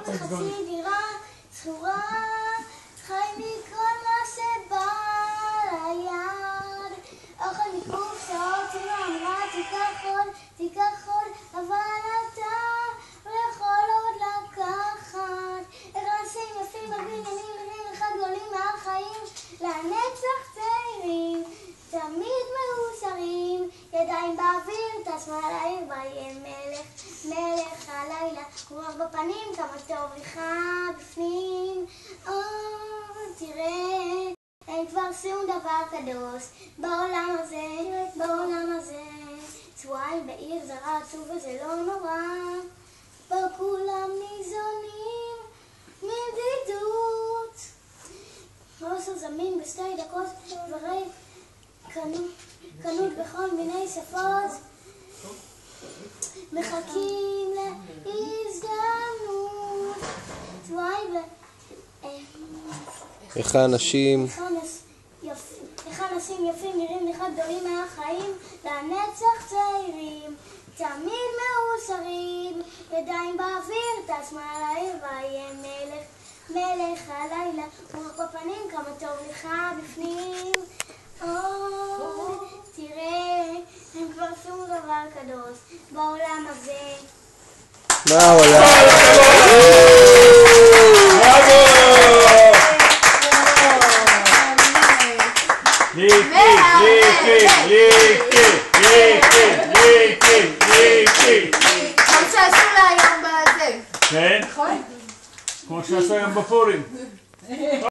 בחצי דירה צחורה, חי מכל מה שבא ליד. אוכל מקופסאות, אמא אמרה תיקח עוד, אבל אתה לא יכול עוד לקחת. הרסים יפים בבניינים אחד גדולים מהחיים, לנצח צעירים, תמיד מאושרים, ידיים באוויר, טס מעל העיר, ויהיה מלך הלילה, רוח בפנים, כמה טוב לך בפנים. תראה, אין כבר שום דבר קדוש בעולם הזה. צבועיים בעיר זרה עצוב וזה לא נורא, פה כולם ניזונים מבדידות. חוסר זמין בשתי דקות, דברי קנות בכל מיני שפות, מחכים להזדמנות. צבועיים איך האנשים יפים נראים לך גדולים מהחיים, לנצח צעירים, תמיד מאושרים, ידיים באוויר, טס מעל העיר, ויהיה מלך הלילה, רוח בפנים, כמה טוב לך בפנים. תראה, אין כבר שום דבר קדוש בעולם הזה. מה העולם? כמו שעשו לה היום בזה. כן? כמו שעשו היום בפורים.